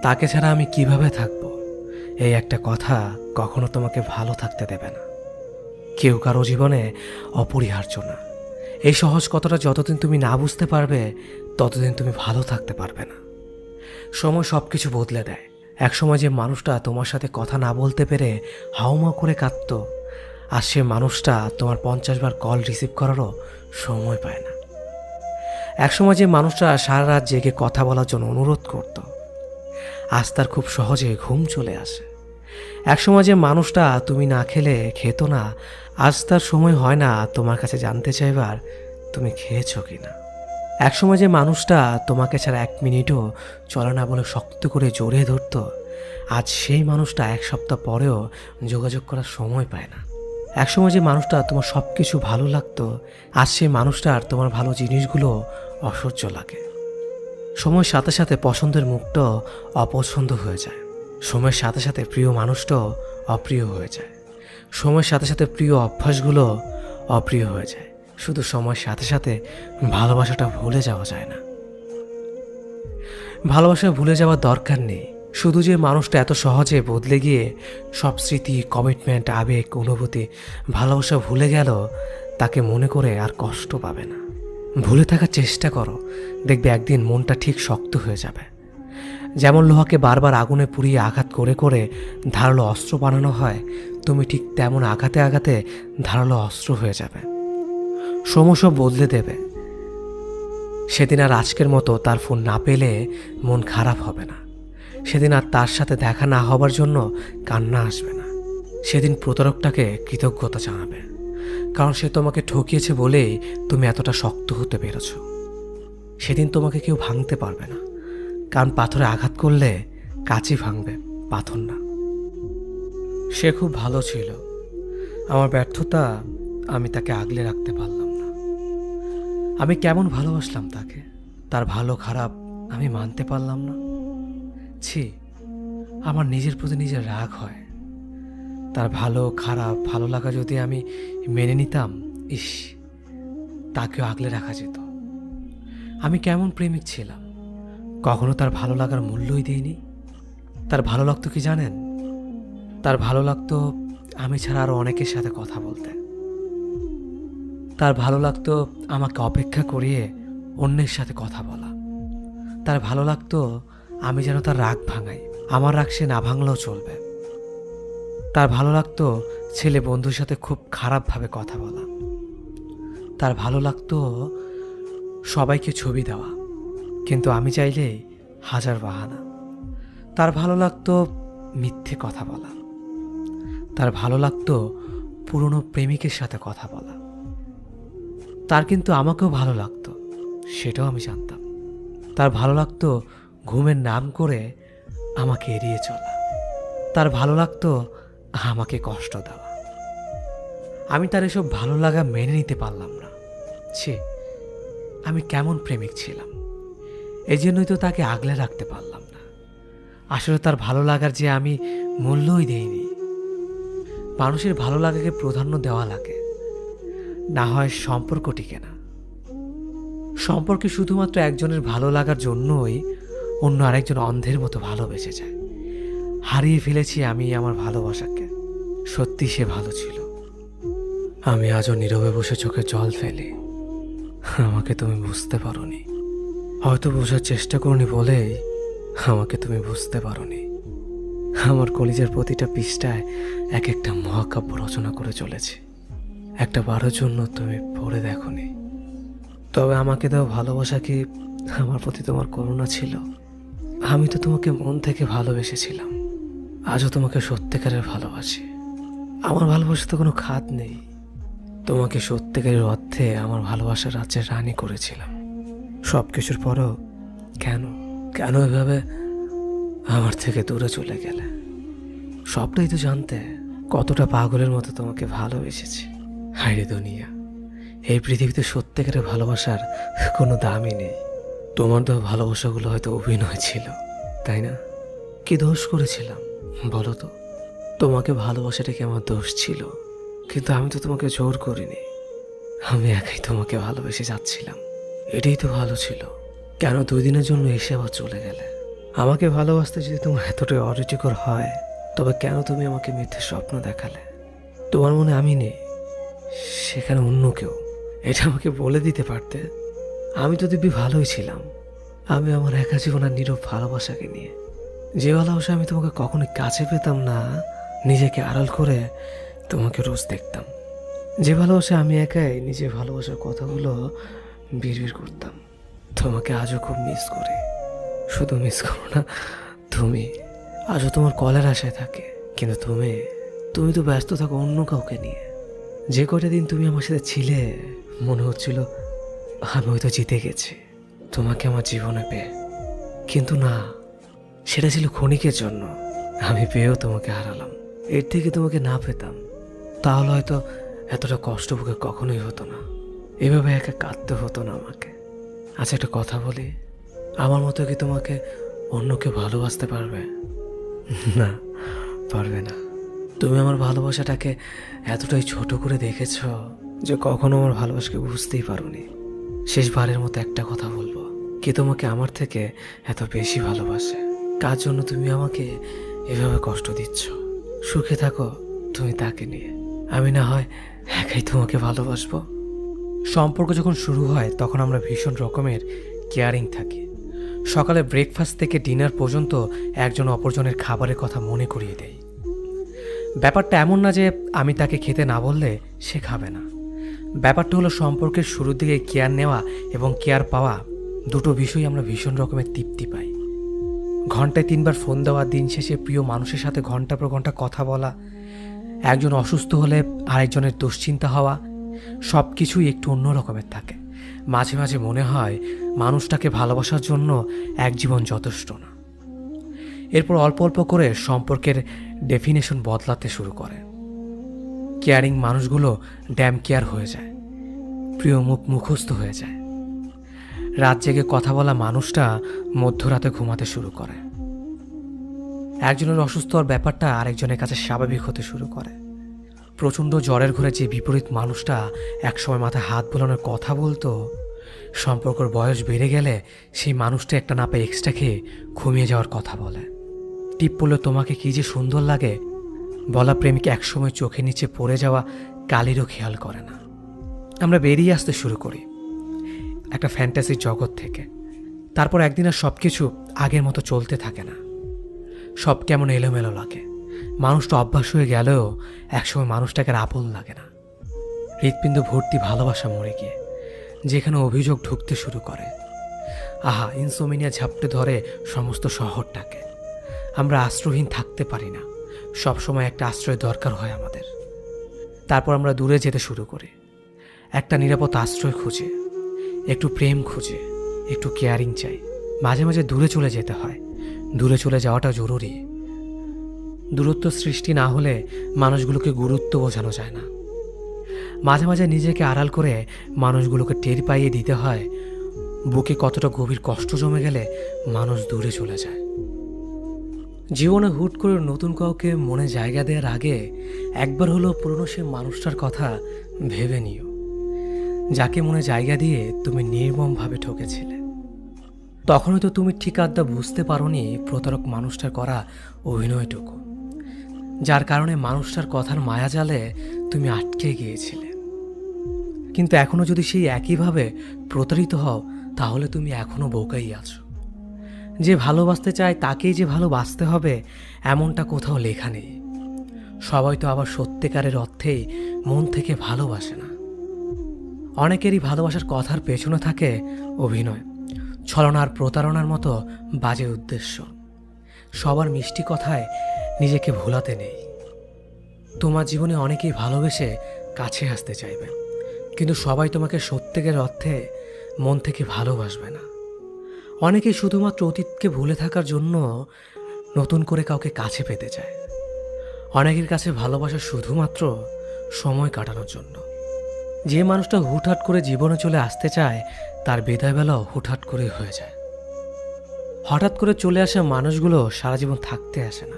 তাকে ছাড়া আমি কিভাবে থাকবো, এই একটা কথা কখনো তোমাকে ভালো থাকতে দেবে না। কেউ কারো জীবনে অপরিহার্য না। এই সহজ কথাটা যতদিন তুমি না বুঝতে পারবে ততদিন তুমি ভালো থাকতে পারবে না। সময় সব কিছু বদলে দেয়। একসময় যে মানুষটা তোমার সাথে কথা না বলতে পেরে হাউমাউ করে কাঁদত, আর সে মানুষটা তোমার 50 বার কল রিসিভ করারও সময় পায় না। একসময় যে মানুষটা সারা রাত জেগে কথা বলার জন্য অনুরোধ করত, আজ তার খুব সহজে ঘুম চলে আসে। একসময় যে মানুষটা তুমি না খেলে খেত না, আজ তার সময় হয় না তোমার কাছে জানতে চাইবার তুমি খেয়েছো কিনা। একসময় যে মানুষটা তোমাকে ছাড়া 1 মিনিটও চলে না বলে শক্ত করে জড়িয়ে ধরত, আজ সেই মানুষটা 1 সপ্তাহ পরেও যোগাযোগ করার সময় পায় না। একসময় যে মানুষটা তোমার সব কিছু ভালো লাগতো, আজ সেই মানুষটার তোমার ভালো জিনিসগুলো অসহ্য লাগে। সময়ের সাথে সাথে পছন্দের মুখটাও অপছন্দ হয়ে যায়। সময়ের সাথে সাথে প্রিয় মানুষটাও অপ্রিয় হয়ে যায়। সময়ের সাথে সাথে প্রিয় অভ্যাসগুলো অপ্রিয় হয়ে যায়। শুধু সময়ের সাথে সাথে ভালোবাসাটা ভুলে যাওয়া যায় না। ভালোবাসা ভুলে যাওয়ার দরকার নেই। শুধু যে মানুষটা এত সহজে বদলে গিয়ে সব স্মৃতি, কমিটমেন্ট, আবেগ, অনুভূতি, ভালোবাসা ভুলে গেল, তাকে মনে করে আর কষ্ট পাবে না। ভুলে থাকার চেষ্টা করো, দেখবে একদিন মনটা ঠিক শক্ত হয়ে যাবে। যেমন লোহাকে বারবার আগুনে পুড়িয়ে আঘাত করে করে ধারালো অস্ত্র বানানো হয়, তুমি ঠিক তেমন আঘাতে আঘাতে ধারালো অস্ত্র হয়ে যাবে। সময় সব বদলে দেবে। সেদিন আর আজকের মতো তার ফোন না পেলে মন খারাপ হবে না। সেদিন আর তার সাথে দেখা না হবার জন্য কান্না আসবে না। সেদিন প্রতারকটাকে কৃতজ্ঞতা জানাবে, কারণ সে তোমাকে ঠকিয়েছে বলেই তুমি এতটা শক্ত হতে পেরেছ। সেদিন তোমাকে কেউ ভাঙতে পারবে না, কারণ পাথরে আঘাত করলে কাঁচই ভাঙবে, পাথর না। সে খুব ভালো ছিল। আমার ব্যর্থতা, আমি তাকে আগলে রাখতে পারলাম না। আমি কেমন ভালোবাসলাম তাকে, তার ভালো খারাপ আমি মানতে পারলাম না। ছি, আমার নিজের প্রতি নিজের রাগ হয়। তার ভালো খারাপ ভালো লাগা যদি আমি মেনে নিতাম, ইস, তাকেও আগলে রাখা যেত। আমি কেমন প্রেমিক ছিলাম, কখনো তার ভালো লাগার মূল্যই দিইনি। তার ভালো লাগতো কি জানেন? তার ভালো লাগতো আমি ছাড়া আরও অনেকের সাথে কথা বলতে। তার ভালো লাগতো আমাকে অপেক্ষা করিয়ে অন্যের সাথে কথা বলা। তার ভালো লাগতো আমি যেন তার রাগ ভাঙাই, আমার রাগ সে না ভাঙলেও চলবে। তার ভালো লাগতো ছেলে বন্ধুর সাথে খুব খারাপভাবে কথা বলা। তার ভালো লাগতো সবাইকে ছবি দেওয়া, কিন্তু আমি চাইলেই 1000 বাহানা। তার ভালো লাগতো মিথ্যে কথা বলা। তার ভালো লাগতো পুরনো প্রেমিকের সাথে কথা বলা। তার কিন্তু আমাকেও ভালো লাগতো, সেটাও আমি জানতাম। তার ভালো লাগতো ঘুমের নাম করে আমাকে এড়িয়ে চলা। তার ভালো লাগতো আমাকে কষ্ট দেওয়া। আমি তার এসব ভালো লাগা মেনে নিতে পারলাম না। ছি, আমি কেমন প্রেমিক ছিলাম। এই জন্যই তো তাকে আগলে রাখতে পারলাম না। আসলে তার ভালো লাগার যে আমি মূল্যই দেইনি। মানুষের ভালো লাগাকে প্রাধান্য দেওয়া লাগে, না হয় সম্পর্ক টিকে না। সম্পর্কে শুধুমাত্র একজনের ভালো লাগার জন্যই অন্য আরেকজন অন্ধের মতো ভালোবেসে যায়। হারিয়ে ফেলেছি আমি আমার ভালোবাসাকে। সত্যি সে ভালো ছিল। আমি আজও নীরবে বসে চোখে জল ফেলি। আমাকে তুমি বুঝতে পারোনি, হয়তো বোঝার চেষ্টা করনি বলেই আমাকে তুমি বুঝতে পারোনি। আমার কলিজার প্রতিটা পৃষ্ঠায় এক একটা মহাকাব্য রচনা করে চলেছে। একটা বারের জন্য তুমি পড়ে দেখোনি। তবে আমাকে দাও ভালোবাসা কি আমার প্রতি তোমার করুণা ছিল? আমি তো তোমাকে মন থেকে ভালোবেসেছিলাম। আজও তোমাকে সত্যিকারের ভালোবাসি। আমার ভালোবাসা তো কোনো খাত নেই। তোমাকে সত্যিকারের অর্থে আমার ভালোবাসার রাজ্যের রানী করেছিলাম। সব কিছুর পরও কেন কেন এভাবে আমার থেকে দূরে চলে গেলে? সবটাই তো জানতে কতটা পাগলের মতো তোমাকে ভালোবেসেছি। হায়রে দুনিয়া, এই পৃথিবীতে সত্যিকারের ভালোবাসার কোনো দামই নেই। তোমার তো ভালোবাসাগুলো হয়তো অভিনয় ছিল, তাই না? কি দোষ করেছিলাম বলো তো? তোমাকে ভালোবাসাটা কি আমার দোষ ছিল? কিন্তু আমি তো তোমাকে জোর করিনি। আমি একাই তোমাকে ভালোবেসে যাচ্ছিলাম। এটাই তো ভালো ছিল। কেন 2 দিনের জন্য এসে আবার চলে গেলে? আমাকে ভালোবাসতে যদি তোমার এতটাই অরুচিকর হয়, তবে কেন তুমি আমাকে মিথ্যে স্বপ্ন দেখালে? তোমার মনে আমি নেই, সেখানে অন্য কেউ। এটা আমাকে বলে দিতে পারতে। আমি তো দিব্যি ভালোই ছিলাম। আমি আমার একা জীবনের নীরব ভালোবাসাকে নিয়ে, যে ভালোবাসা আমি তোমাকে কখনোই কাছে পেতাম না, নিজেকে আড়াল করে তোমাকে রোজ দেখতাম। যে ভালোবাসা আমি একাই নিজের ভালোবাসার কথাগুলো বিড়বিড় করতাম। তোমাকে আজও খুব মিস করি। শুধু মিস করো না, তুমি আজও তোমার কলের আশায় থাকে। কিন্তু তুমি তো ব্যস্ত থাকো অন্য কাউকে নিয়ে। যে কটা দিন তুমি আমার সাথে ছিলে, মনে হচ্ছিল আমি হয়তো জিতে গেছি তোমাকে আমার জীবনে পেয়ে। কিন্তু না, সেটা ছিল ক্ষণিকের জন্য। আমি পেয়েও তোমাকে হারালাম। এর থেকে তোমাকে না পেতাম, তাহলে হয়তো এতটা কষ্ট বুকে কখনোই হতো না। এভাবে একা কাঁদতে হতো না আমাকে। আচ্ছা, একটা কথা বলি, আমার মতো কি তোমাকে অন্য কেউ ভালোবাসতে পারবে? না, পারবে না। তুমি আমার ভালোবাসাটাকে এতটাই ছোট করে দেখেছ যে কখনো আমার ভালোবাসাকে বুঝতেই পারোনি। শেষবারের মতো একটা কথা বলবো, কে তোমাকে আমার থেকে এত বেশি ভালোবাসে? কার জন্য তুমি আমাকে এভাবে কষ্ট দিচ্ছ? সুখে থাকো তুমি তাকে নিয়ে, আমি না হয় একাই তোমাকে ভালোবাসবো। সম্পর্ক যখন শুরু হয় তখন আমরা ভীষণ রকমের কেয়ারিং থাকি। সকালে ব্রেকফাস্ট থেকে ডিনার পর্যন্ত একজন অপরজনের খাবারের কথা মনে করিয়ে দেয়। ব্যাপারটা এমন না যে আমি তাকে খেতে না বললে সে খাবে না। ব্যাপারটা হলো সম্পর্কের শুরুর দিকে কেয়ার নেওয়া এবং কেয়ার পাওয়া, দুটো বিষয় আমরা ভীষণ রকমের তৃপ্তি পাই। ঘন্টায় 3 বার ফোন দেওয়া, দিন শেষে প্রিয় মানুষের সাথে ঘন্টা পর ঘন্টা কথা বলা, একজন অসুস্থ হলে আরেকজনের দুশ্চিন্তা হওয়া, সব কিছুই একটু অন্য রকমের থাকে। মাঝে মাঝে মনে হয় মানুষটাকে ভালোবাসার জন্য এক জীবন যথেষ্ট না। এরপর অল্প অল্প করে সম্পর্কের ডেফিনেশন বদলাতে শুরু করে। কেয়ারিং মানুষগুলো ড্যাম কেয়ার হয়ে যায়, প্রিয় মুখ মুখস্থ হয়ে যায়। রাত জেগে কথা বলা মানুষটা মধ্যরাতে ঘুমাতে শুরু করে। একজনের অসুস্থ হওয়ার ব্যাপারটা আরেকজনের কাছে স্বাভাবিক হতে শুরু করে। প্রচণ্ড জ্বরের ঘরে যে বিপরীত মানুষটা একসময় মাথায় হাত বোলানোর কথা বলতো, সম্পর্কের বয়স বেড়ে গেলে সেই মানুষটা একটা না পেয়ে এক্সট্রা খেয়ে ঘুমিয়ে যাওয়ার কথা বলে। টিপ পড়লে তোমাকে কি যে সুন্দর লাগে বলা প্রেমিক একসময় চোখের নিচে পড়ে যাওয়া কালিরও খেয়াল করে না। আমরা বেরিয়ে আসতে শুরু করি একটা ফ্যান্টাসির জগৎ থেকে। তারপর একদিন আর সব কিছু আগের মতো চলতে থাকে না। সব কেমন এলোমেলো লাগে। মানুষটা অভ্যাস হয়ে গেলেও একসময় মানুষটাকে আর আপন লাগে না। হৃৎপিণ্ড ভর্তি ভালোবাসা মরে গিয়ে যেখানে অভিযোগ ঢুকতে শুরু করে। আহা, ইনসোমিনিয়া ঝাপটে ধরে সমস্ত শহরটাকে। আমরা আশ্রয়হীন থাকতে পারি না, সবসময় একটা আশ্রয় দরকার হয় আমাদের। তারপর আমরা দূরে যেতে শুরু করি, একটা নিরাপদ আশ্রয় খুঁজে, একটু প্রেম খুঁজে, একটু কেয়ারিং চাই। মাঝে মাঝে দূরে চলে যেতে হয়। দূরে চলে যাওয়াটা জরুরি। দূরত্ব সৃষ্টি না হলে মানুষগুলোকে গুরুত্ব বোঝানো যায় না। মাঝে মাঝে নিজেকে আড়াল করে মানুষগুলোকে টের পাইয়ে দিতে হয় বুকে কতটা গভীর কষ্ট জমে গেলে মানুষ দূরে চলে যায়। জীবনে হুট করে নতুন কাউকে মনে জায়গা দেওয়ার আগে একবার হলো পুরনো সে মানুষটার কথা ভেবে নিও, যাকে মনে জায়গা দিয়ে তুমি নির্মমভাবে ঠকেছিলে। তখন হয়তো তুমি ঠিক আড্ডা বুঝতে পারোনি প্রতারক মানুষটার করা অভিনয়টুকু, যার কারণে মানুষটার কথার মায়াজালে তুমি আটকে গিয়েছিলে। কিন্তু এখনো যদি সেই একইভাবে প্রতারিত হও, তাহলে তুমি এখনো বোকাই আছো। যে ভালোবাসতে চায় তাকেই যে ভালোবাসতে হবে এমনটা কোথাও লেখা নেই। সবাই তো আবার সত্যিকারের অর্থেই মন থেকে ভালোবাসে না। অনেকেরই ভালোবাসার কথার পেছনে থাকে অভিনয়, ছলনা আর প্রতারণার মতো বাজে উদ্দেশ্য। সবার মিষ্টি কথায় নিজেকে ভোলাতে নেই। তোমার জীবনে অনেকেই ভালোবেসে কাছে আসতে চাইবে, কিন্তু সবাই তোমাকে সত্যিকারের অর্থে মন থেকে ভালোবাসবে না। অনেকেই শুধুমাত্র অতীতকে ভুলে থাকার জন্য নতুন করে কাউকে কাছে পেতে চায়। অনেকের কাছে ভালোবাসা শুধুমাত্র সময় কাটানোর জন্য। যে মানুষটা হুটহাট করে জীবনে চলে আসতে চায় তার বিদায়বেলাও হুটহাট করে হয়ে যায়। হঠাৎ করে চলে আসা মানুষগুলো সারা জীবন থাকতে আসে না।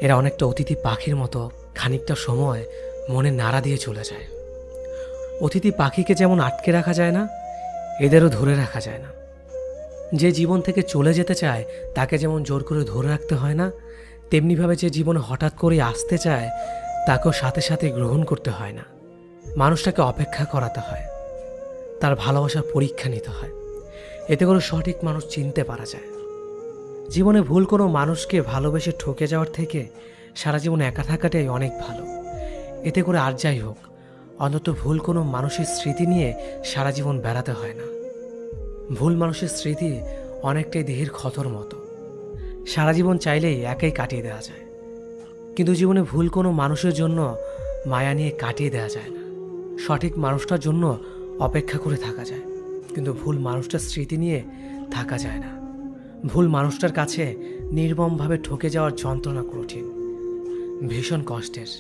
এরা অনেকটা অতিথি পাখির মতো খানিকটা সময় মনে নাড়া দিয়ে চলে যায়। অতিথি পাখিকে যেমন আটকে রাখা যায় না, এদেরও ধরে রাখা যায় না। যে জীবন থেকে চলে যেতে চায় তাকে যেমন জোর করে ধরে রাখতে হয় না, তেমনিভাবে যে জীবনে হঠাৎ করেই আসতে চায় তাকেও সাথে সাথে গ্রহণ করতে হয় না। মানুষটাকে অপেক্ষা করাতে হয়, তার ভালোবাসার পরীক্ষা নিতে হয়। এতে করে সঠিক মানুষ চিনতে পারা যায়। জীবনে ভুল কোনো মানুষকে ভালোবেসে ঠকে যাওয়ার থেকে সারা জীবন একা থাকাটাই অনেক ভালো। এতে করে আর যাই হোক, অন্তত ভুল কোনো মানুষের স্মৃতি নিয়ে সারা জীবন বেড়াতে হয় না। ভুল মানুষের স্মৃতি অনেকটাই দেহের ক্ষতর মতো, সারা জীবন চাইলেই একাই কাটিয়ে দেওয়া যায়। কিন্তু জীবনে ভুল কোনো মানুষের জন্য মায়া নিয়ে কাটিয়ে দেওয়া যায় না। সঠিক মানুষটার জন্য অপেক্ষা করে থাকা যায়, কিন্তু ভুল মানুষটার স্মৃতি নিয়ে থাকা যায় না। ভুল মানুষটার কাছে নির্মমভাবে ঠকে যাওয়ার যন্ত্রণা কঠিন, ভীষণ কষ্টের।